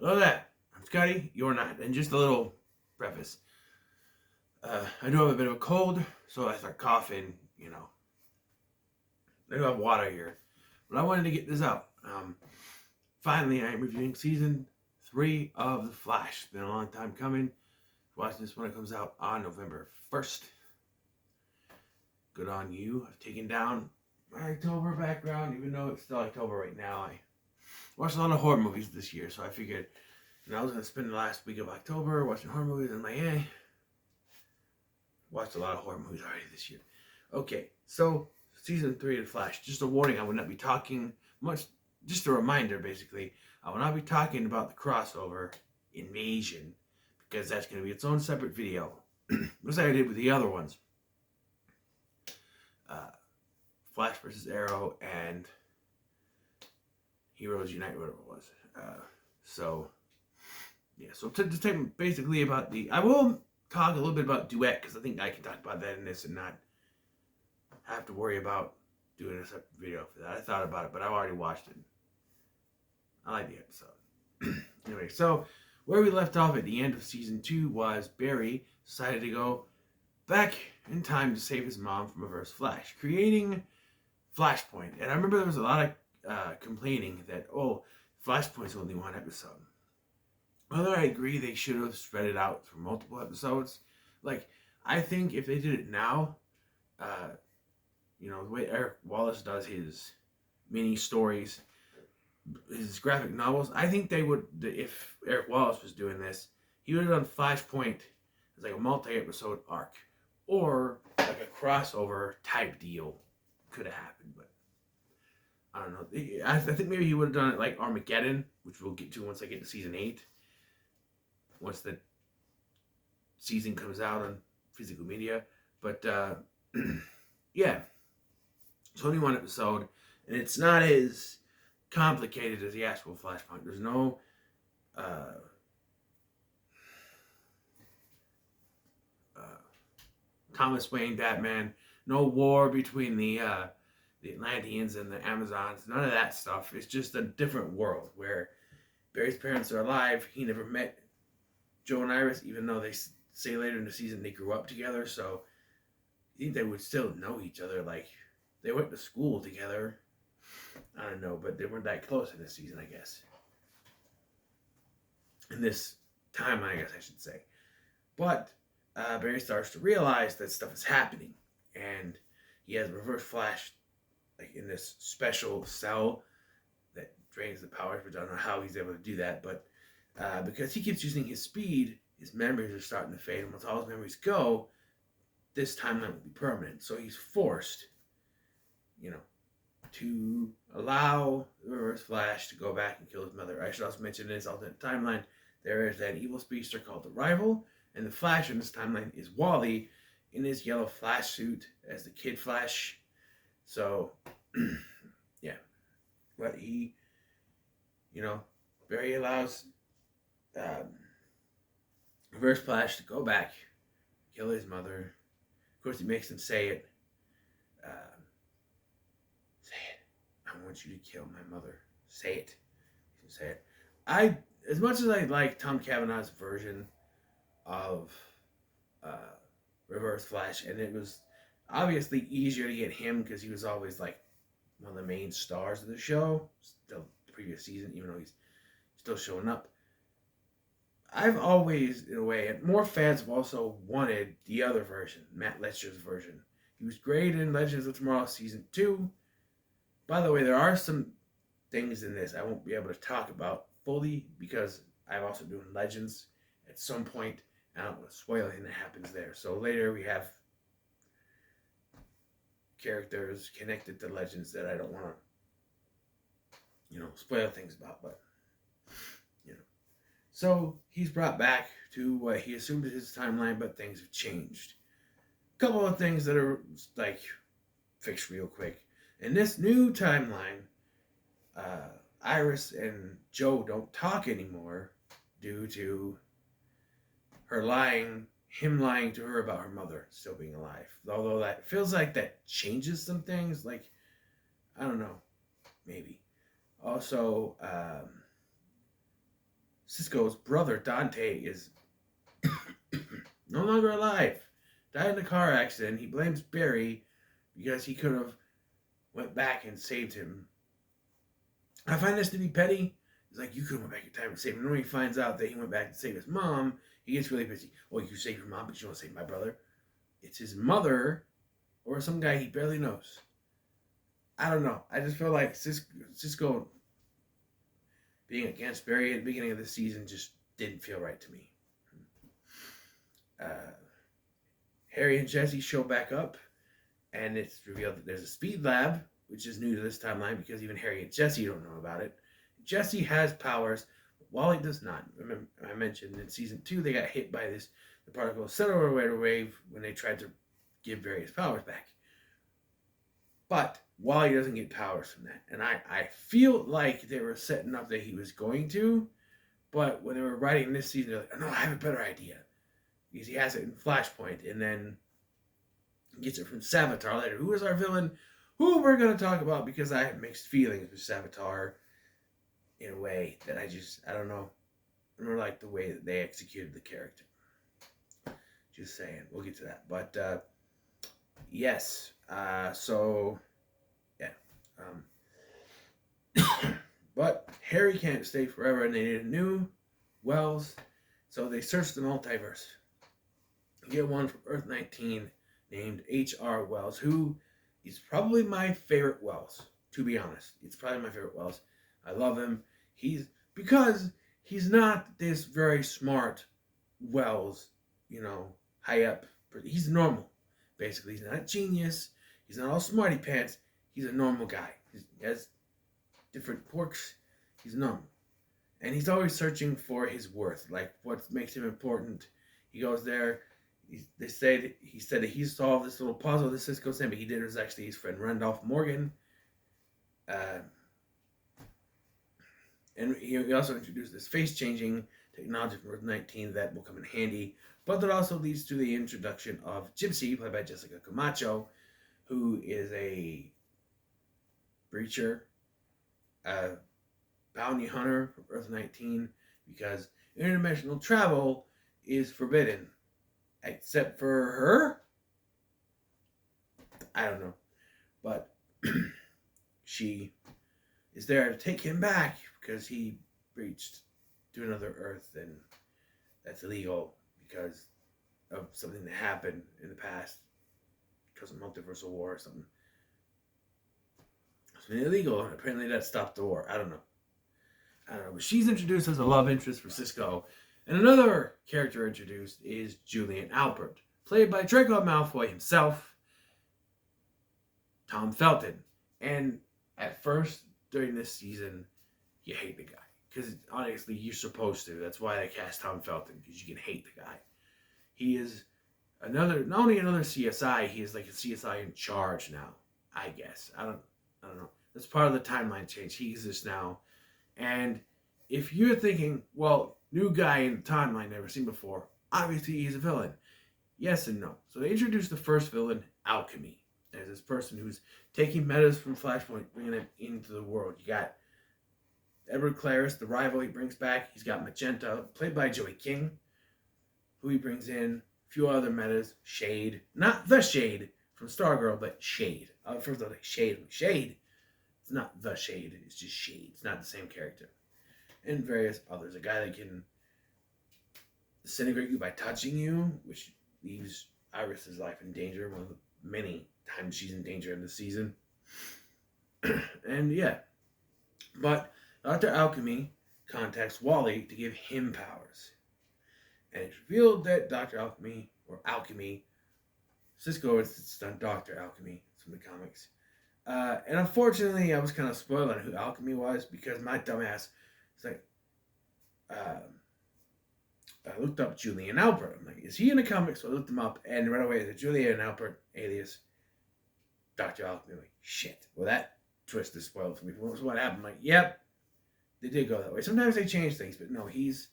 Hello there. I'm Scotty. You're not. And just a little preface. I do have a bit of a cold, so I start coughing, I do have water here. But I wanted to get this out. Finally, I am reviewing season 3 of The Flash. It's been a long time coming. Watching this when it comes out on November 1st. Good on you. I've taken down my October background, even though it's still October right now. I watched a lot of horror movies this year, so I figured I was going to spend the last week of October watching horror movies, and watched a lot of horror movies already this year. Okay, so season 3 of The Flash. Just a warning, I will not be talking much. Just a reminder, basically. I will not be talking about the crossover invasion, because that's going to be its own separate video. Just like I did with the other ones. Flash versus Arrow and Heroes Unite, whatever it was. So to take basically about I will talk a little bit about Duet, because I think I can talk about that in this and not have to worry about doing a separate video for that. I thought about it, but I've already watched it. I like the episode. Anyway, so where we left off at the end of season 2 was Barry decided to go back in time to save his mom from Reverse Flash, creating Flashpoint. And I remember there was a lot of complaining that, Flashpoint's only one episode. Whether I agree they should have spread it out through multiple episodes, I think if they did it now, the way Eric Wallace does his mini stories, his graphic novels, I think they would, if Eric Wallace was doing this, he would have done Flashpoint as a multi-episode arc, or a crossover type deal. Could have happened, but I don't know. I think maybe he would have done it like Armageddon, which we'll get to once I get to season 8. Once the season comes out on physical media. But, yeah. It's only one episode, and it's not as complicated as the actual Flashpoint. There's no, Thomas Wayne Batman, no war between the Atlanteans and the Amazons, none of that stuff. It's just a different world where Barry's parents are alive. He never met Joe and Iris, even though they say later in the season they grew up together, so you think they would still know each other. They went to school together. I don't know, but they weren't that close in this season, I guess. In this timeline, I guess I should say. But Barry starts to realize that stuff is happening, and he has Reverse Flash in this special cell that drains the powers, which I don't know how he's able to do that, but because he keeps using his speed, his memories are starting to fade, and once all his memories go, this timeline will be permanent. So he's forced, to allow the Reverse Flash to go back and kill his mother. I should also mention in this alternate timeline, there is an evil speedster called the Rival, and the Flash in this timeline is Wally in his yellow Flash suit as the Kid Flash. So, yeah. But he, Barry allows Reverse Flash to go back, kill his mother. Of course, he makes him say it. Say it. I want you to kill my mother. Say it. Say it. As much as I like Tom Cavanaugh's version of Reverse Flash, and it was obviously easier to get him because he was always one of the main stars of the show, the previous season, even though he's still showing up. I've always, in a way, and more fans have also wanted the other version, Matt Letscher's version. He was great in Legends of Tomorrow Season 2. By the way, there are some things in this I won't be able to talk about fully because I'm also doing Legends at some point, and I don't want to spoil anything that happens there. So later we have characters connected to Legends that I don't want to, spoil things about, but So he's brought back to what he assumed is his timeline, but things have changed. A couple of things that are fixed real quick. In this new timeline, Iris and Joe don't talk anymore due to him lying to her about her mother still being alive. Although that feels like that changes some things. I don't know, maybe. Also, Cisco's brother Dante is no longer alive. Died in a car accident. He blames Barry because he could have went back and saved him. I find this to be petty. He's like, you could have went back in time and saved him. And when he finds out that he went back to save his mom, he gets really pissy. Well, you saved your mom, but you don't save my brother. It's his mother or some guy he barely knows. I don't know. I just feel like Cisco being against Barry at the beginning of the season just didn't feel right to me. Harry and Jesse show back up, and it's revealed that there's a speed lab, which is new to this timeline because even Harry and Jesse don't know about it. Jesse has powers, Wally does not. Remember, I mentioned in season 2 they got hit by the particle accelerator wave when they tried to give various powers back. But Wally doesn't get powers from that. And I feel like they were setting up that he was going to, but when they were writing this season, they're like, oh, no, I have a better idea. Because he has it in Flashpoint, and then gets it from Savitar later, who is our villain, who we're going to talk about because I have mixed feelings with Savitar in a way that I don't know. I don't like the way that they executed the character. Just saying. We'll get to that. But, yes. So, yeah. But Harry can't stay forever, and they need a new Wells. So they search the multiverse. Get one from Earth 19 named H.R. Wells, who is probably my favorite Wells, to be honest. It's probably my favorite Wells. I love him. Because he's not this very smart Wells, high up. He's normal, basically. He's not a genius. He's not all smarty pants. He's a normal guy. He has different quirks. He's normal. And he's always searching for his worth, like what makes him important. He goes there. He said that he solved this little puzzle that Cisco sent, but he did it was actually his friend Randolph Morgan. And he also introduced this face-changing technology from Earth 19 that will come in handy, but that also leads to the introduction of Gypsy, played by Jessica Camacho, who is a breacher, bounty hunter from Earth 19, because interdimensional travel is forbidden. Except for her? I don't know. But she is there to take him back because he breached to another Earth, and that's illegal because of something that happened in the past because of multiversal war or something. It's been illegal, and apparently that stopped the war. I don't know. But she's introduced as a love interest for Cisco. And another character introduced is Julian Albert, played by Draco Malfoy himself, Tom Felton. And at first, during this season, you hate the guy. Because honestly, you're supposed to. That's why they cast Tom Felton, because you can hate the guy. He is not only another CSI, he is like a CSI in charge now, I guess. I don't know. That's part of the timeline change. He exists now. And if you're thinking, well, new guy in the timeline never seen before, obviously he's a villain. Yes and no. So they introduced the first villain, Alchemy. There's this person who's taking metas from Flashpoint, bringing it into the world. You got Edward Claris, the rival he brings back. He's got Magenta, played by Joey King, who he brings in. A few other metas. Shade. Not the Shade from Stargirl, but Shade. First I was like, Shade. It's not the Shade. It's just Shade. It's not the same character. And various others. A guy that can disintegrate you by touching you, which leaves Iris's life in danger. One of the many times she's in danger in this season. And yeah. But Dr. Alchemy contacts Wally to give him powers. And it's revealed that Dr. Alchemy, or Alchemy, Cisco insists on Dr. Alchemy from the comics. And unfortunately, I was kind of spoiled on who Alchemy was because my dumbass, it's like, I looked up Julian Albert. I'm like, is he in the comics? So I looked him up, and right away, the Julian Albert alias Dr. Alchemy. I'm like, shit. Well, that twist is spoiled for me. So what happened? I'm like, yep, they did go that way. Sometimes they change things, but no, he's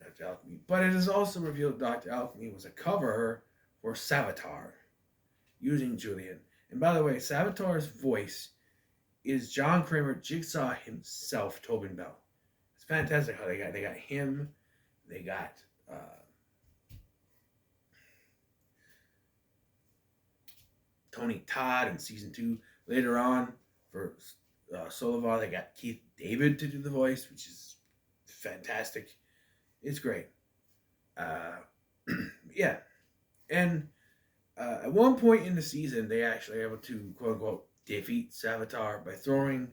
Dr. Alchemy. But it is also revealed Dr. Alchemy was a cover for Savitar, using Julian. And by the way, Savitar's voice is John Kramer, Jigsaw himself, Tobin Bell. It's fantastic how they got him, they got Tony Todd in season 2. Later on for Savitar, they got Keith David to do the voice, which is fantastic. It's great. Yeah, and at one point in the season, they actually were able to quote unquote defeat Savitar by throwing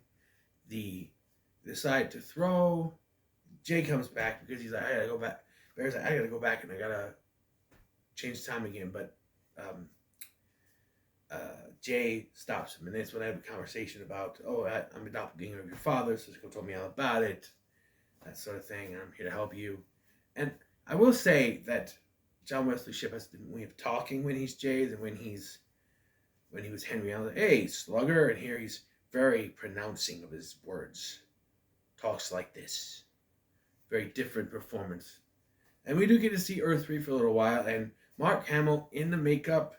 the decide to throw. Jay comes back because he's like, I gotta go back. Bear's like, I gotta go back and I gotta change time again. But Jay stops him, and that's when I have a conversation about, I'm a doppelganger of your father. Cisco told me all about it, that sort of thing, and I'm here to help you. And I will say that John Wesley Shipp has a different way of talking when he's Jay than when he was Henry. I was like, hey, slugger, and here he's very pronouncing of his words. Talks like this. Very different performance. And we do get to see Earth 3 for a little while, and Mark Hamill in the makeup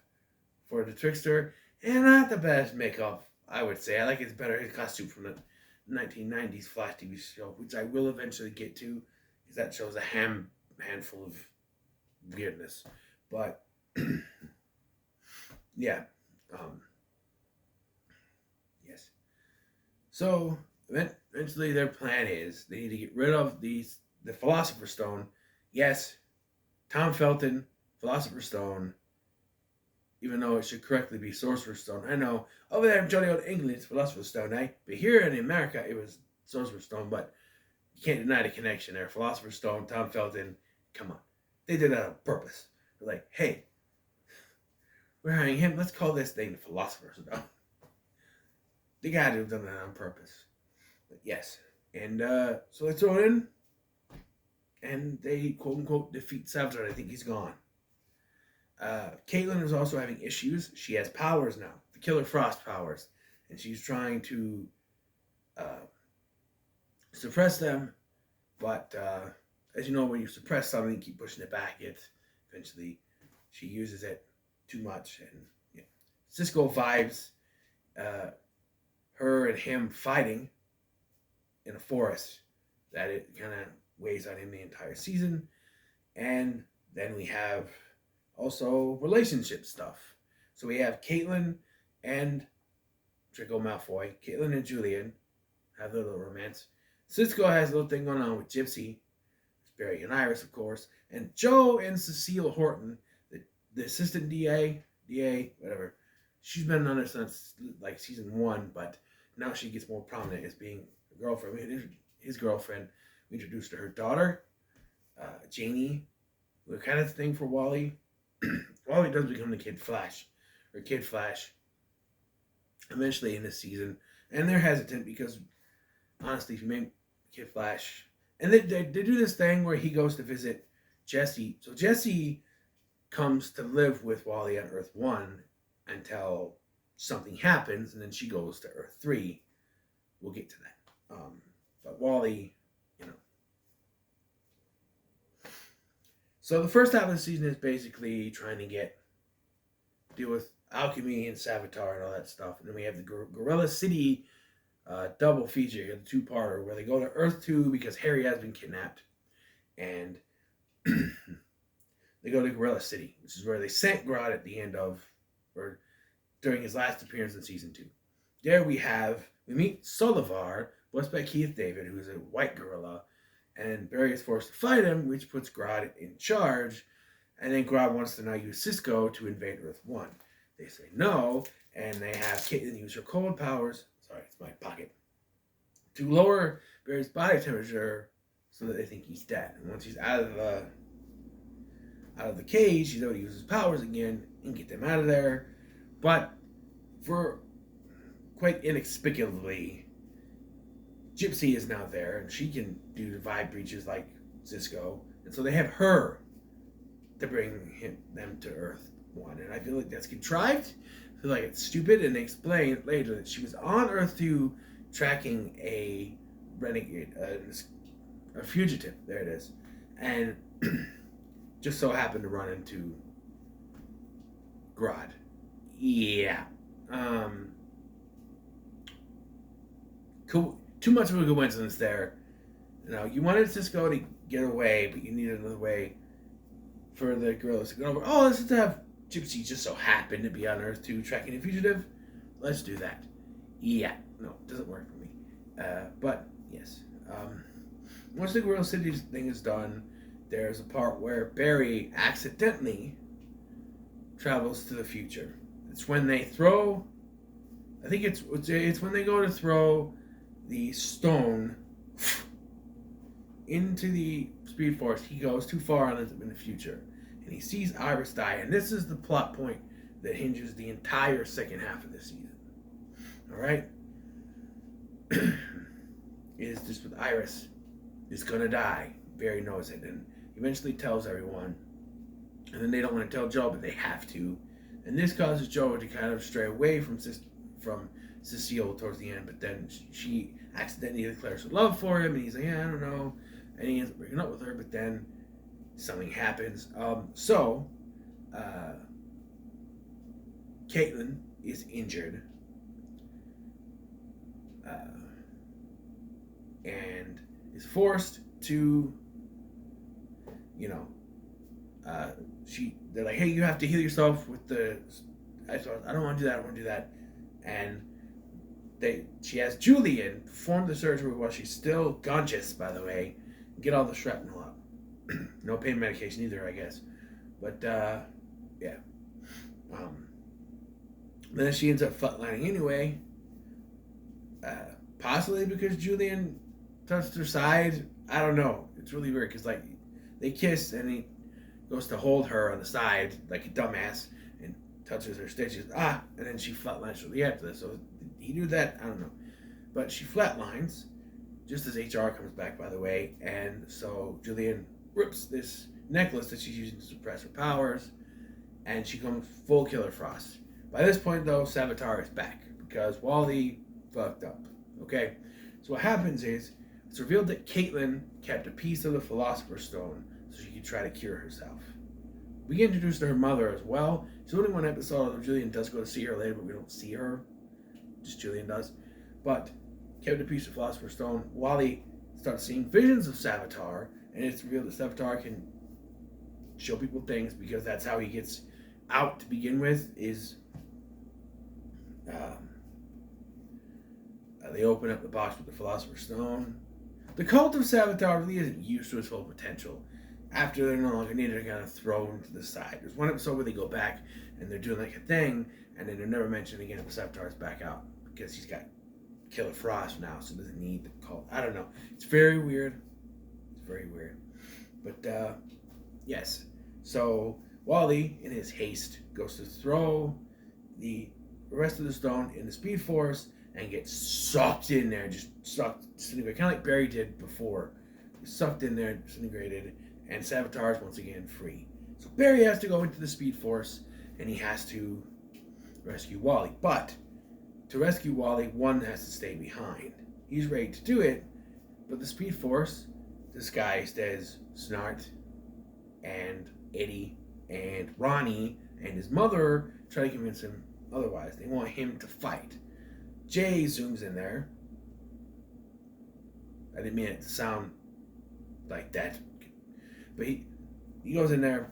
for the Trickster, and not the best makeup, I would say. I like his costume from the 1990s Flash TV show, which I will eventually get to, because that shows a handful of weirdness. But yeah, yes. So eventually, their plan is they need to get rid of the Philosopher's Stone. Yes, Tom Felton, Philosopher's Stone. Even though it should correctly be Sorcerer's Stone. I know, over there in jolly old England, it's Philosopher's Stone, eh? But here in America, it was Sorcerer's Stone, but you can't deny the connection there. Philosopher's Stone, Tom Felton, come on. They did that on purpose. They're like, hey, we're hiring him, let's call this thing the Philosopher's Stone. They gotta have done that on purpose. But yes. And so they throw it in, and they, quote-unquote, defeat Savitar. I think he's gone. Caitlin is also having issues. She has powers now, the Killer Frost powers, and she's trying to suppress them. But as you know, when you suppress something, keep pushing it back, eventually she uses it too much. And yeah. Cisco vibes her and him fighting in a forest, that it kind of weighs on him the entire season. And then we have also relationship stuff. So we have Caitlin and Draco Malfoy. Caitlin and Julian have their little romance. Cisco has a little thing going on with Gypsy. It's Barry and Iris, of course. And Joe and Cecile Horton, the assistant DA, whatever. She's been on it since like season 1, but now she gets more prominent as being a girlfriend. His girlfriend. We introduced to her daughter, Janie. The kind of thing for Wally. Wally does become the Kid Flash eventually in this season, and they're hesitant because honestly, if you make Kid Flash, and they do this thing where he goes to visit Jesse. So Jesse comes to live with Wally on Earth 1 until something happens, and then she goes to Earth 3. We'll get to that. But Wally, So the first half of the season is basically trying to deal with alchemy and Savitar and all that stuff. And then we have the Gorilla City double feature, the two-parter, where they go to Earth 2 because Harry has been kidnapped. And they go to Gorilla City, which is where they sent Grodd at the end of, or during his last appearance in season 2. There we meet Savitar, voiced by Keith David, who is a white gorilla. And Barry is forced to fight him, which puts Grodd in charge. And then Grodd wants to now use Cisco to invade Earth 1. They say no, and they have Caitlin use her cold powers, sorry, it's my pocket, to lower Barry's body temperature so that they think he's dead. And once he's out of the cage, she's able to use his powers again and get them out of there. But for quite inexplicably, Gypsy is now there, and she can do the vibe breaches like Cisco. And so they have her to bring them to Earth 1. And I feel like that's contrived. I feel like it's stupid, and they explain later that she was on Earth 2 tracking a renegade, a fugitive. There it is. And just so happened to run into Grodd. Yeah. Cool. Too much of a coincidence there. You wanted Cisco to get away, but you needed another way for the gorillas to go over. Oh, let's just have Gypsy just so happen to be on Earth 2 tracking a fugitive. Let's do that. Yeah, no, it doesn't work for me. But, yes. Once the Gorilla City thing is done, there's a part where Barry accidentally travels to the future. It's when they throw... I think it's when they go to throw the stone into the Speed Force. He goes too far on it in the future. And he sees Iris die. And this is the plot point that hinges the entire second half of this season. Alright? Is just with Iris is gonna die. Barry knows it. And eventually tells everyone. And then they don't want to tell Joe, but they have to. And this causes Joe to kind of stray away from Cecile towards the end. But then she accidentally declares her love for him. And he's like, yeah, I don't know. And he ends up breaking up with her. But then something happens. Caitlin is injured. And is forced to, they're like, hey, you have to heal yourself with the, I don't want to do that. And she has Julian perform the surgery while she's still conscious, by the way, get all the shrapnel out. No pain medication either, I guess. But, yeah. Then she ends up flatlining anyway. Possibly because Julian touched her side. I don't know. It's really weird because, they kiss and he goes to hold her on the side like a dumbass and touches her stitches. And then she flatlines shortly after this. So did he do that? I don't know. But she flatlines just as HR comes back, by the way. And so Julian rips this necklace that she's using to suppress her powers, and she comes full Killer Frost. By this point, though, Savitar is back because Wally fucked up. Okay? So what happens is, it's revealed that Caitlin kept a piece of the Philosopher's Stone so she could try to cure herself. We get introduced to her mother as well. There's only one episode where Julian does go to see her later, but we don't see her. Just Julian does. But kept a piece of Philosopher's Stone. Wally starts seeing visions of Savitar, and it's revealed that Savitar can show people things because that's how he gets out to begin with, is they open up the box with the Philosopher's Stone. The cult of Savitar really isn't used to its full potential. After they're no longer needed, they're kind of thrown to the side. There's one episode where they go back and they're doing like a thing, and then they're never mentioned again if Savitar's back out because he's got Killer Frost now, so he doesn't need the cult. I don't know. It's very weird. It's very weird. But, yes. So, Wally, in his haste, goes to throw the rest of the stone in the Speed Force and gets sucked in there, disintegrated, kind of like Barry did before. He's sucked in there, disintegrated, and Savitar is once again free. So Barry has to go into the Speed Force, and he has to rescue Wally. But to rescue Wally, one has to stay behind. He's ready to do it, but the Speed Force, disguised as Snart and Eddie and Ronnie and his mother, try to convince him otherwise. They want him to fight. Jay zooms in there. I didn't mean it to sound like that. But he goes in there.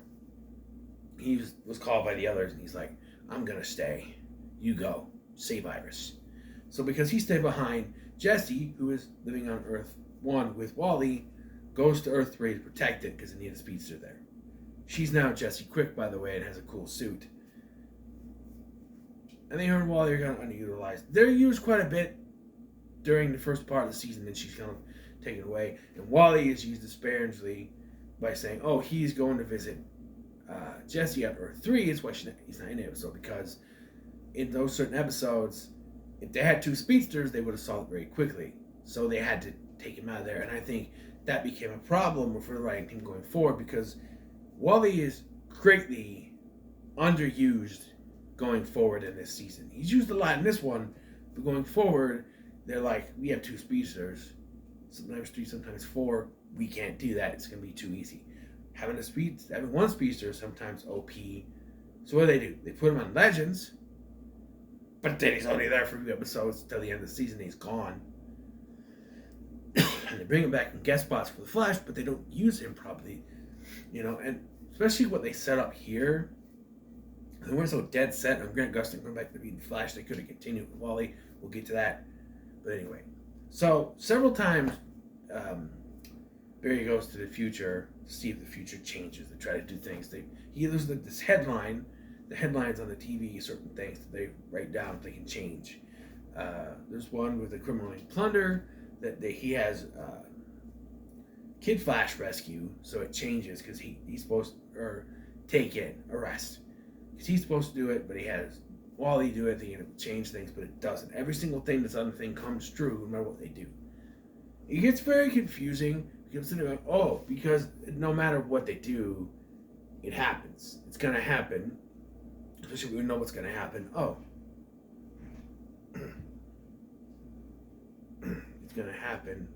He was called by the others, and he's like, I'm going to stay. You go. Save Iris. So because he stayed behind, Jesse, who is living on Earth 1 with Wally, goes to Earth 3 to protect it because they need a speedster there. She's now Jessie Quick, by the way, and has a cool suit. And her and Wally are kind of underutilized. They're used quite a bit during the first part of the season, then she's kind of taken away. And Wally is used sparingly by saying, oh, he's going to visit Jessie on Earth 3. It's why he's not in the episode, because in those certain episodes, if they had two speedsters, they would have solved it very quickly. So they had to take him out of there. And I think that became a problem for the writing team going forward, because Wally is greatly underused going forward in this season. He's used a lot in this one, but going forward, they're like, we have two speedsters, sometimes three, sometimes four. We can't do that. It's going to be too easy. Having one speedster is sometimes OP. So what do? They put him on Legends, but then he's only there for a few episodes till the end of the season. He's gone. And they bring him back in guest spots for the Flash, but they don't use him properly, and especially what they set up here. They weren't so dead set on Grant Gustin coming back to be the Flash. They could have continued with Wally. We'll get to that. But anyway, so several times Barry goes to the future to see if the future changes. They try to do things. There's this headline. The headlines on the TV, certain things that they write down if they can change. There's one with a criminal named Plunder that he has Kid Flash rescue, so it changes because he's supposed or take in arrest because he's supposed to do it, but he has Wally do it. They change things, but it doesn't. Every single thing that's on the thing comes true, no matter what they do. It gets very confusing because because no matter what they do, it happens. It's gonna happen. Especially when we know what's gonna happen. It's gonna happen.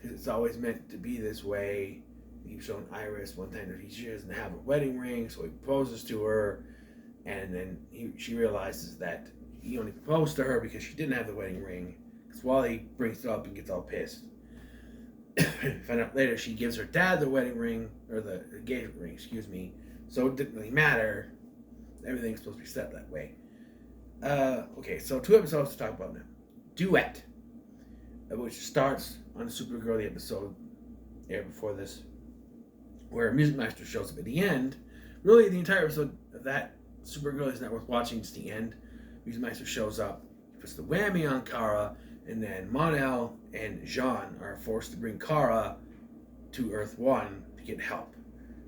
It's always meant to be this way. He's showing Iris one time that she doesn't have a wedding ring, so he proposes to her, and then she realizes that he only proposed to her because she didn't have the wedding ring. Because Wally brings it up and gets all pissed. Find out later she gives her dad the wedding ring, or the engagement ring, so it didn't really matter. Everything's supposed to be set that way. Okay, so 2 episodes to talk about now. Duet, which starts on the Supergirl, the episode aired before this, where Music Master shows up at the end. Really, the entire episode of that Supergirl is not worth watching. It's the end. Music Master shows up, puts the whammy on Kara, and then Mon-El and Jean are forced to bring Kara to Earth 1 to get help.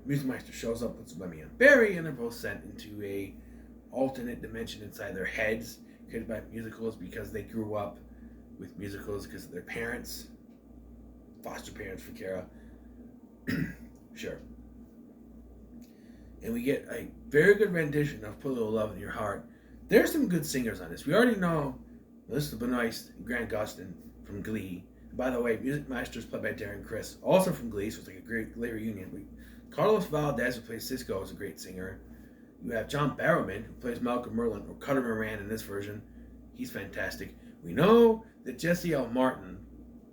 Music Master shows up, puts the whammy on Barry, and they're both sent into a alternate dimension inside their heads, created by musicals because they grew up with musicals because of their parents, foster parents for Kara. Sure. And we get a very good rendition of Put a Little Love in Your Heart. There's some good singers on this. We already know Melissa Benoist and Grant Gustin from Glee. And by the way, Music Master is played by Darren Criss, also from Glee, so it's like a great Glee reunion. Carlos Valdez, who plays Cisco, is a great singer. You have John Barrowman, who plays Malcolm Merlin, or Cutter Moran in this version. He's fantastic. We know that Jesse L. Martin,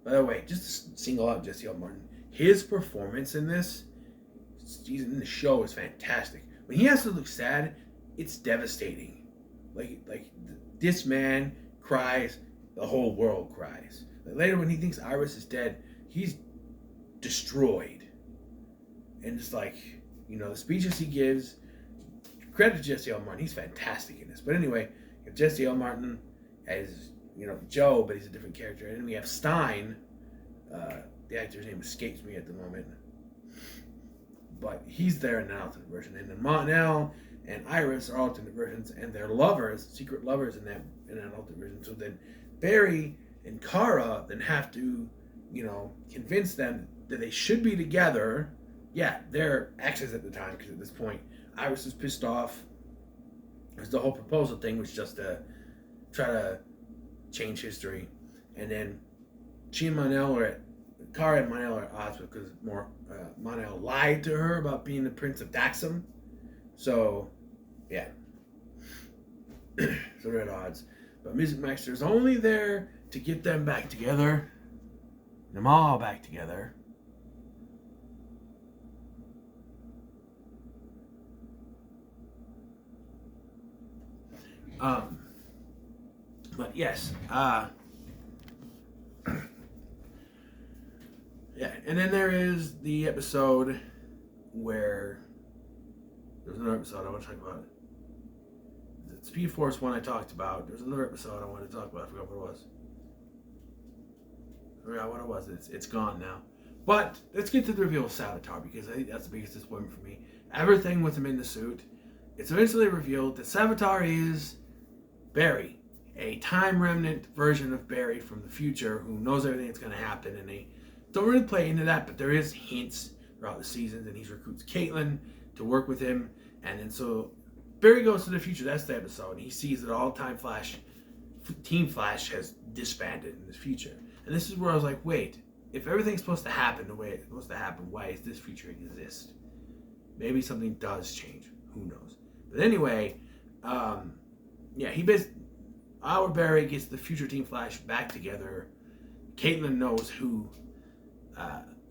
by the way, just to single out Jesse L. Martin, his performance in this, in the show is fantastic. When he has to look sad, it's devastating. Like this man cries, the whole world cries. Like later when he thinks Iris is dead, he's destroyed. And it's like, the speeches he gives, credit to Jesse L. Martin, he's fantastic in this. But anyway, you have Jesse L. Martin as, Joe, but he's a different character. And then we have Stein, the actor's name escapes me at the moment, but he's there in an alternate version. And then Mon-El and Iris are alternate versions, and they're lovers, secret lovers in that alternate version. So then Barry and Kara then have to, convince them that they should be together. Yeah, they're exes at the time, because at this point, Iris is pissed off. Because the whole proposal thing was just to try to change history. And then she and Kara and Mon-El are at odds because Mon-El lied to her about being the Prince of Daxam. So, yeah. So they're at odds. But Music Master is only there to get them back together. Them all back together. But yes, yeah, and then there is the episode where there's another episode I want to talk about. The Speed Force one I talked about. There's another episode I wanted to talk about. I forgot what it was. It's gone now. But let's get to the reveal of Savitar, because I think that's the biggest disappointment for me. Everything with him in the suit. It's eventually revealed that Savitar is Barry, a time remnant version of Barry from the future who knows everything that's going to happen, and they don't really play into that, but there is hints throughout the seasons, and he recruits Caitlin to work with him, and then so Barry goes to the future. That's the episode, and he sees that all Team Flash has disbanded in this future, and this is where I was like, wait, if everything's supposed to happen the way it's supposed to happen, why does this future exist? Maybe something does change. Who knows? But anyway, yeah, our Barry gets the future Team Flash back together. Caitlin knows who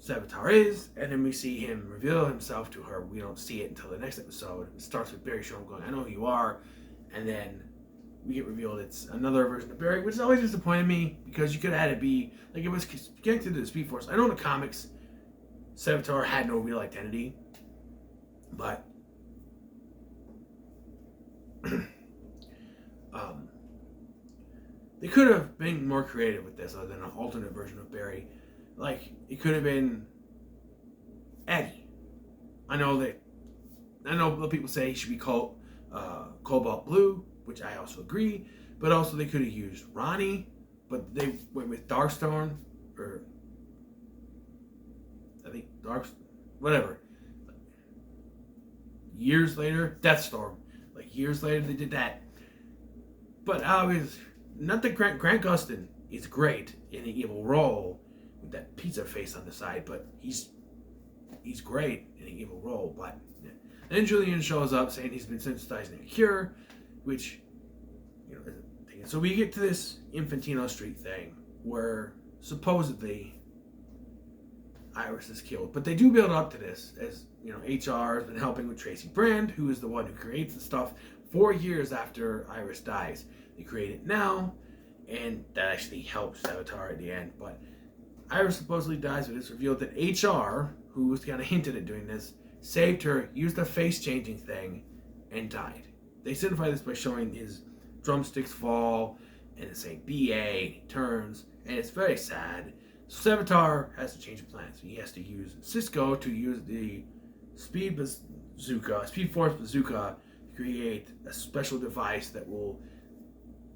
Savitar is, and then we see him reveal himself to her. We don't see it until the next episode. It starts with Barry showing going, I know who you are, and then we get revealed it's another version of Barry, which has always disappointed me because you could have had it be like it was connected to the Speed Force. I know in the comics Savitar had no real identity, but they could have been more creative with this other than an alternate version of Barry. Like, it could have been Eddie. I know people say he should be called Cobalt Blue, which I also agree, but also they could have used Ronnie, but they went with Darkstorm, or I think whatever. Years later, Deathstorm. Like, years later they did that. But not that Grant Gustin is great in an evil role with that pizza face on the side, but he's great in an evil role. But then Julian shows up saying he's been synthesizing a cure, which, you know, isn't a thing. So we get to this Infantino Street thing where supposedly Iris is killed, but they do build up to this, as you know, HR has been helping with Tracy Brand, who is the one who creates the stuff 4 years after Iris dies. They create it now, and that actually helps Savitar at the end. But Iris supposedly dies, but it's revealed that HR, who was kind of hinted at doing this, saved her, used the face-changing thing, and died. They signify this by showing his drumsticks fall, and saying BA, he turns, and it's very sad. So Savitar has to change the plan. So he has to use Cisco to use the Speed Force Bazooka, to create a special device that will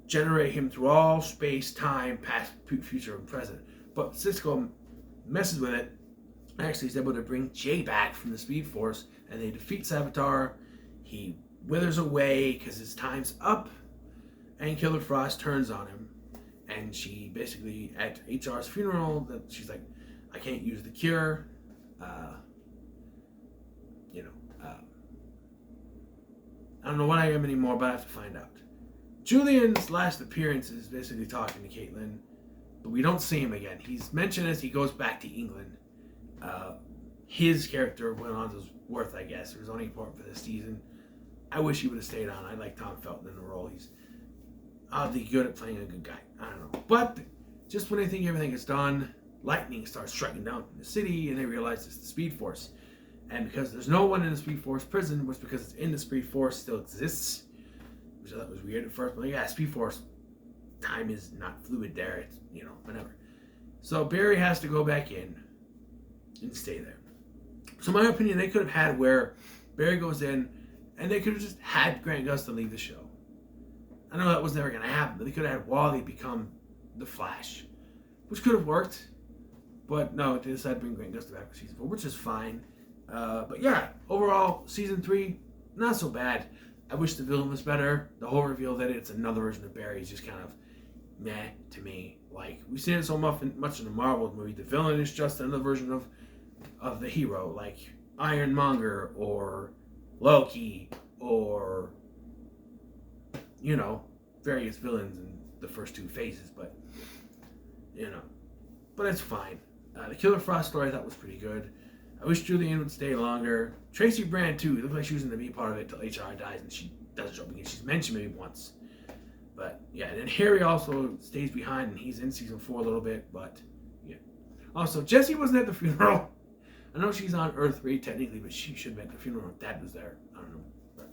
generate him through all space, time, past, future, and present. But Cisco messes with it. Actually, he's able to bring Jay back from the Speed Force, and they defeat Savitar. He withers away because his time's up, and Killer Frost turns on him. And she basically, at HR's funeral, that she's like, I can't use the cure. I don't know what I am anymore, but I have to find out. Julian's last appearance is basically talking to Caitlin, but we don't see him again. He's mentioned as he goes back to England. His character went on to Worth, I guess. It was only important for this season. I wish he would have stayed on. I like Tom Felton in the role. He's oddly good at playing a good guy. I don't know. But just when they think everything is done, lightning starts striking down from the city, and they realize it's the Speed Force. And because there's no one in the Speed Force prison, which because it's in the Speed Force still exists, which I thought was weird at first, but like, yeah, Speed Force time is not fluid there. It's, whatever. So Barry has to go back in and stay there. So in my opinion, they could have had where Barry goes in, and they could have just had Grant Gustin leave the show. I know that was never going to happen, but they could have had Wally become the Flash, which could have worked. But no, they decided to bring Grant Gustin back for season 4, which is fine. But yeah, overall, season 3, not so bad. I wish the villain was better. The whole reveal that it's another version of Barry is just kind of meh to me. Like, we've seen it so much in the Marvel movie. The villain is just another version of the hero, like Ironmonger or Loki or, various villains in the first 2 phases. But, but it's fine. The Killer Frost story I thought was pretty good. I wish Julian would stay longer. Tracy Brand, too. It looked like she was going to be part of it until HR dies, and she doesn't show up again. She's mentioned maybe once. But, yeah. And then Harry also stays behind, and he's in season 4 a little bit. But, yeah. Also, Jessie wasn't at the funeral. I know she's on Earth 3, technically, but she should have been at the funeral if Dad was there. I don't know. But,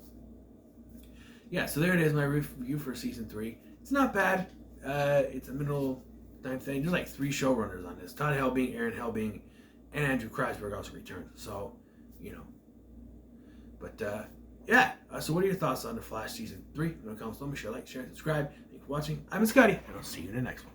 yeah, so there it is, my review for season 3. It's not bad. It's a middle-time thing. There's like 3 showrunners on this. Todd Helbing, Aaron Helbing, and Andrew Kreisberg also returned. So, But, yeah. So what are your thoughts on The Flash Season 3? In the comments below, make sure to like, share, and subscribe. Thank you for watching. I've been Scotty, and I'll see you in the next one.